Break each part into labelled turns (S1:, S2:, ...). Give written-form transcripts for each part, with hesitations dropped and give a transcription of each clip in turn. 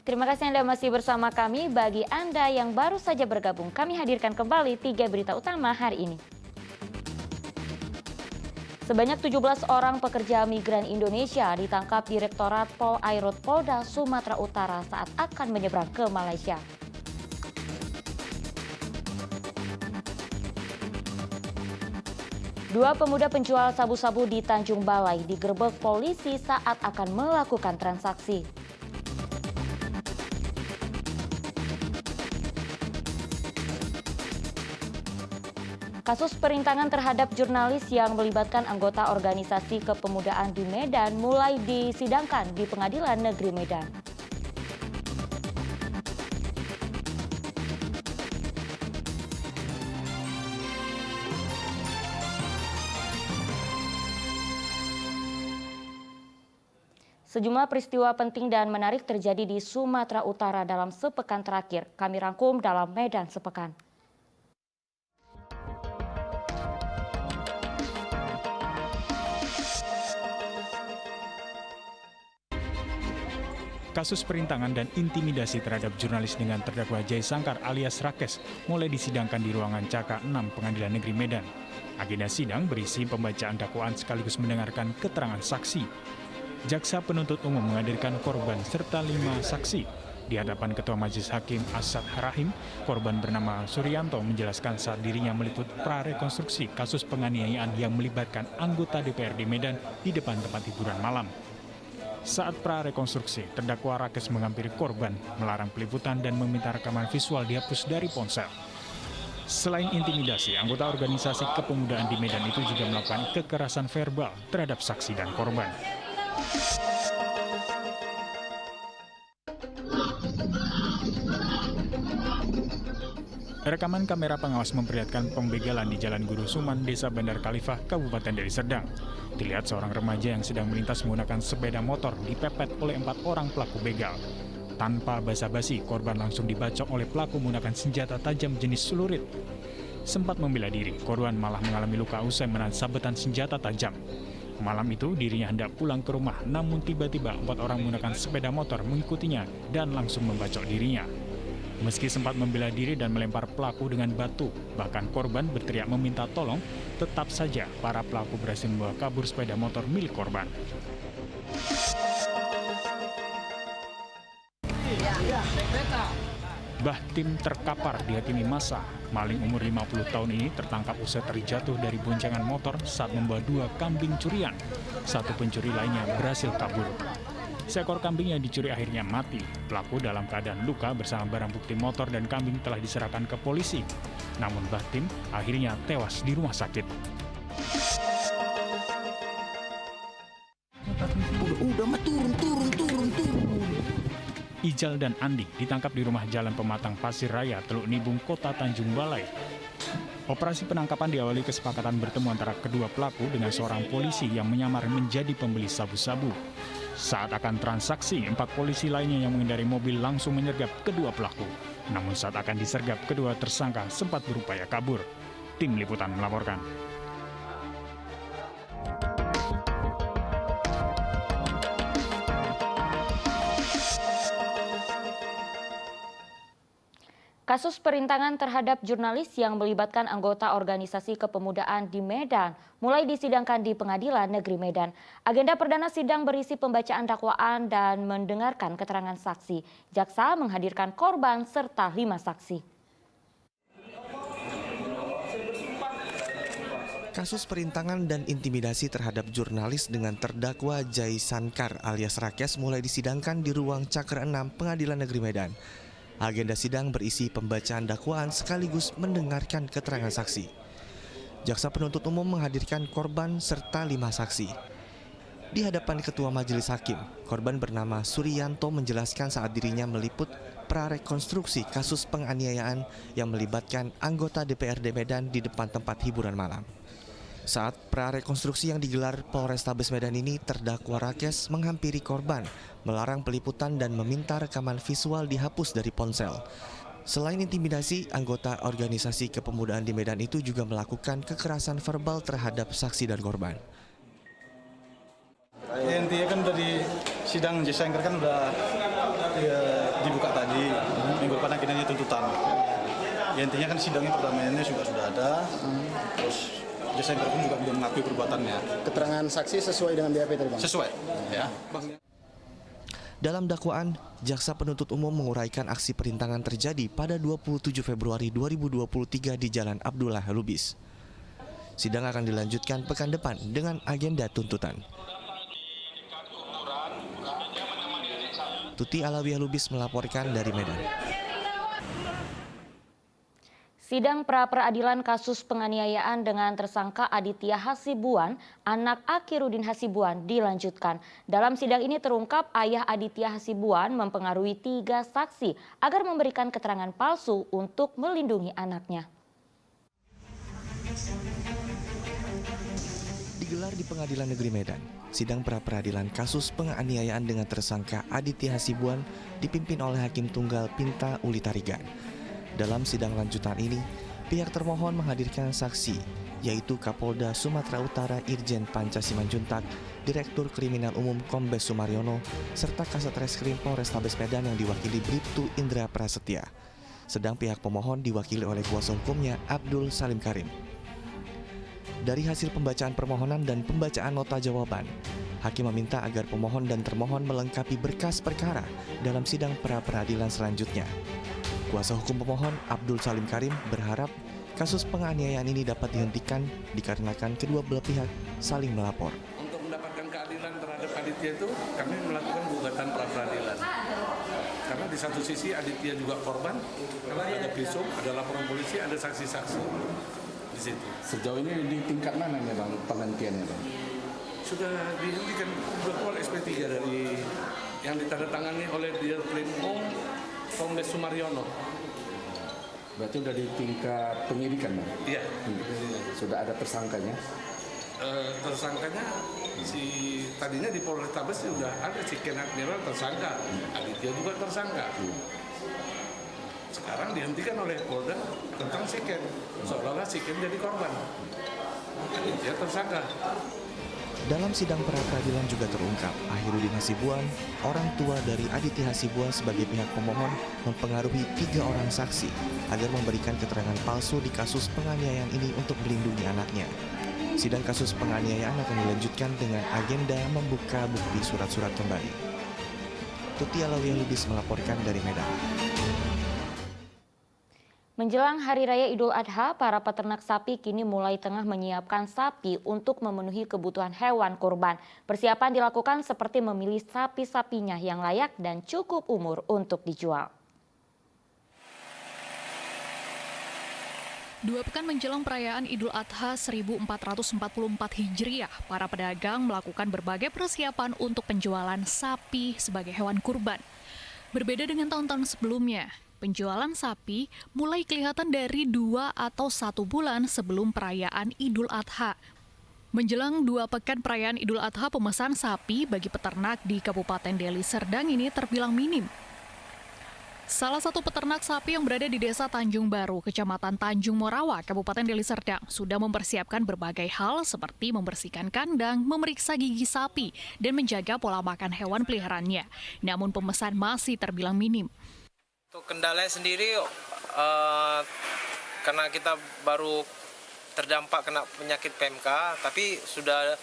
S1: Terima kasih Anda masih bersama kami. Bagi Anda yang baru saja bergabung, kami hadirkan kembali 3 berita utama hari ini. Sebanyak 17 orang pekerja migran Indonesia ditangkap Direktorat Pol Airut Polda Sumatera Utara saat akan menyeberang ke Malaysia. Dua pemuda penjual sabu-sabu di Tanjung Balai digerebek polisi saat akan melakukan transaksi. Kasus perintangan terhadap jurnalis yang melibatkan anggota organisasi kepemudaan di Medan mulai disidangkan di Pengadilan Negeri Medan. Sejumlah peristiwa penting dan menarik terjadi di Sumatera Utara dalam sepekan terakhir. Kami rangkum dalam Medan Sepekan.
S2: Kasus perintangan dan intimidasi terhadap jurnalis dengan terdakwa Jai Sangkar alias Rakes mulai disidangkan di ruangan Caka 6 Pengadilan Negeri Medan. Agenda sidang berisi pembacaan dakwaan sekaligus mendengarkan keterangan saksi. Jaksa penuntut umum menghadirkan korban serta 5 saksi. Di hadapan Ketua Majelis Hakim Asad Rahim, korban bernama Suryanto menjelaskan saat dirinya meliput prarekonstruksi kasus penganiayaan yang melibatkan anggota DPRD Medan di depan tempat hiburan malam. Saat prarekonstruksi, terdakwa Rakes menghampiri korban, melarang peliputan dan meminta rekaman visual dihapus dari ponsel. Selain intimidasi, anggota organisasi kepemudaan di Medan itu juga melakukan kekerasan verbal terhadap saksi dan korban. Rekaman kamera pengawas memperlihatkan pembegalan di Jalan Guru Suman, Desa Bandar Khalifah, Kabupaten Deli Serdang. Dilihat seorang remaja yang sedang melintas menggunakan sepeda motor dipepet oleh 4 orang pelaku begal. Tanpa basa-basi, korban langsung dibacok oleh pelaku menggunakan senjata tajam jenis celurit. Sempat membela diri, korban malah mengalami luka usai menahan sabetan senjata tajam. Malam itu dirinya hendak pulang ke rumah, namun tiba-tiba 4 orang menggunakan sepeda motor mengikutinya dan langsung membacok dirinya. Meski sempat membela diri dan melempar pelaku dengan batu, bahkan korban berteriak meminta tolong, tetap saja para pelaku berhasil membawa kabur sepeda motor milik korban. Bahtim terkapar dihakimi massa. Maling umur 50 tahun ini tertangkap usai terjatuh dari boncengan motor saat membawa 2 kambing curian. Satu pencuri lainnya berhasil kabur. Seekor kambing yang dicuri akhirnya mati. Pelaku dalam keadaan luka bersama barang bukti motor dan kambing telah diserahkan ke polisi. Namun Bahtim akhirnya tewas di rumah sakit.
S3: Udah mah turun.
S2: Ijal dan Andi ditangkap di rumah Jalan Pematang Pasir Raya, Teluk Nibung, Kota Tanjung Balai. Operasi penangkapan diawali kesepakatan bertemu antara kedua pelaku dengan seorang polisi yang menyamar menjadi pembeli sabu-sabu. Saat akan transaksi, 4 polisi lainnya yang mengendari mobil langsung menyergap kedua pelaku. Namun saat akan disergap, kedua tersangka sempat berupaya kabur. Tim Liputan melaporkan.
S1: Kasus perintangan terhadap jurnalis yang melibatkan anggota organisasi kepemudaan di Medan mulai disidangkan di Pengadilan Negeri Medan. Agenda perdana sidang berisi pembacaan dakwaan dan mendengarkan keterangan saksi. Jaksa menghadirkan korban serta 5 saksi.
S3: Kasus perintangan dan intimidasi terhadap jurnalis dengan terdakwa Jai Sangkar alias Rakes mulai disidangkan di ruang Caker 6 Pengadilan Negeri Medan. Agenda sidang berisi pembacaan dakwaan sekaligus mendengarkan keterangan saksi. Jaksa penuntut umum menghadirkan korban serta 5 saksi. Di hadapan Ketua Majelis Hakim, korban bernama Suryanto menjelaskan saat dirinya meliput prarekonstruksi kasus penganiayaan yang melibatkan anggota DPRD Medan di depan tempat hiburan malam. Saat prarekonstruksi yang digelar Polrestabes Medan ini, terdakwa Rakes menghampiri korban, melarang peliputan dan meminta rekaman visual dihapus dari ponsel. Selain intimidasi, anggota organisasi kepemudaan di Medan itu juga melakukan kekerasan verbal terhadap saksi dan korban.
S4: Ya, intinya kan dari sidang Jai Sangkar kan udah Jadi minggu depan akhirnya tuntutan. Ya intinya kan sidangnya perdamaiannya sudah ada. Terus Jaisangkar pun juga belum mengakui perbuatannya.
S5: Keterangan saksi sesuai dengan BAP tadi, Bang?
S4: Sesuai. Ya.
S3: Dalam dakwaan, jaksa penuntut umum menguraikan aksi perintangan terjadi pada 27 Februari 2023 di Jalan Abdullah Lubis. Sidang akan dilanjutkan pekan depan dengan agenda tuntutan. Tuti Alawiyah Lubis melaporkan dari Medan.
S1: Sidang pra-peradilan kasus penganiayaan dengan tersangka Aditya Hasibuan, anak Akhiruddin Hasibuan, dilanjutkan. Dalam sidang ini terungkap ayah Aditya Hasibuan mempengaruhi 3 saksi agar memberikan keterangan palsu untuk melindungi anaknya.
S3: Digelar di Pengadilan Negeri Medan, sidang pra-peradilan kasus penganiayaan dengan tersangka Aditya Hasibuan dipimpin oleh Hakim Tunggal Pinta Ulitarigan. Dalam sidang lanjutan ini, pihak termohon menghadirkan saksi, yaitu Kapolda Sumatera Utara Irjen Panca Simanjuntak, Direktur Kriminal Umum Kombes Sumaryono, serta Kasat Reskrim Polrestabes Medan yang diwakili Bribtu Indra Prasetya. Sedang pihak pemohon diwakili oleh kuasa hukumnya Abdul Salim Karim. Dari hasil pembacaan permohonan dan pembacaan nota jawaban, Hakim meminta agar pemohon dan termohon melengkapi berkas perkara dalam sidang pra-peradilan selanjutnya. Kuasa hukum pemohon Abdul Salim Karim berharap kasus penganiayaan ini dapat dihentikan dikarenakan kedua belah pihak saling melapor.
S6: Untuk mendapatkan keadilan terhadap Aditya itu kami melakukan gugatan pra-peradilan. Karena di satu sisi Aditya juga korban, ada visum, ada laporan polisi, ada saksi-saksi di situ.
S7: Sejauh ini di tingkat mana nih Bang penghentiannya Bang?
S6: Sudah dihentikan, sudah keluar SP3 dari yang ditandatangani oleh Direktur Umum Kombes Sumaryono.
S7: Berarti udah di tingkat penyidikan Bang?
S6: Iya.
S7: Sudah ada tersangkanya?
S6: Tersangkanya tadinya di Polrestabes sudah ada si Ken Admiral tersangka, Aditya juga tersangka. Sekarang dihentikan oleh Polda tentang si Ken, seolah-olah si Ken jadi korban, Aditya tersangka.
S3: Dalam sidang pra-peradilan juga terungkap, Akhiruddin Hasibuan, orang tua dari Aditya Hasibuan sebagai pihak pemohon mempengaruhi 3 orang saksi agar memberikan keterangan palsu di kasus penganiayaan ini untuk melindungi anaknya. Sidang kasus penganiayaan akan dilanjutkan dengan agenda membuka bukti surat-surat kembali. Tuti Alawiyah Lubis melaporkan dari Medan.
S1: Menjelang Hari Raya Idul Adha, para peternak sapi kini mulai tengah menyiapkan sapi untuk memenuhi kebutuhan hewan kurban. Persiapan dilakukan seperti memilih sapi-sapinya yang layak dan cukup umur untuk dijual.
S8: 2 pekan menjelang perayaan Idul Adha 1444 Hijriah, para pedagang melakukan berbagai persiapan untuk penjualan sapi sebagai hewan kurban. Berbeda dengan tahun-tahun sebelumnya, penjualan sapi mulai kelihatan dari 2 atau 1 bulan sebelum perayaan Idul Adha. Menjelang 2 pekan perayaan Idul Adha, pemesan sapi bagi peternak di Kabupaten Deli Serdang ini terbilang minim. Salah satu peternak sapi yang berada di Desa Tanjung Baru, Kecamatan Tanjung Morawa, Kabupaten Deli Serdang, sudah mempersiapkan berbagai hal seperti membersihkan kandang, memeriksa gigi sapi, dan menjaga pola makan hewan peliharaannya. Namun pemesan masih terbilang minim.
S9: Untuk kendalanya sendiri, karena kita baru terdampak kena penyakit PMK, tapi sudah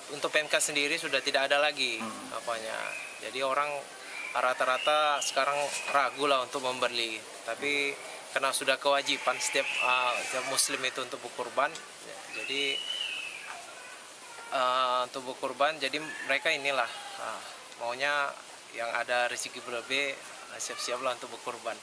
S9: untuk PMK sendiri sudah tidak ada lagi apanya. Jadi orang rata-rata sekarang ragu lah untuk membeli, tapi karena sudah kewajiban setiap Muslim itu untuk berkurban, jadi untuk berkurban, jadi mereka inilah maunya yang ada rezeki berlebih, siap-siaplah untuk berkurban.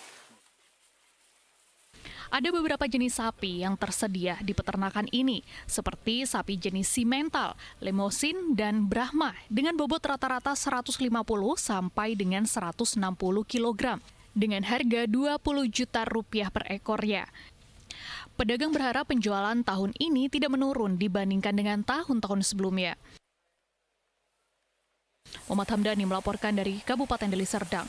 S8: Ada beberapa jenis sapi yang tersedia di peternakan ini, seperti sapi jenis simental, lemosin, dan Brahma, dengan bobot rata-rata 150 sampai dengan 160 kg, dengan harga Rp20 juta per ekornya. Pedagang berharap penjualan tahun ini tidak menurun dibandingkan dengan tahun-tahun sebelumnya. Muhammad Hamdani melaporkan dari Kabupaten Deli Serdang.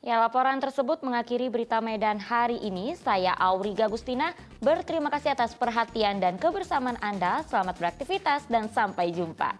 S1: Ya, laporan tersebut mengakhiri berita Medan hari ini. Saya Auriga Gustina, berterima kasih atas perhatian dan kebersamaan Anda. Selamat beraktivitas dan sampai jumpa.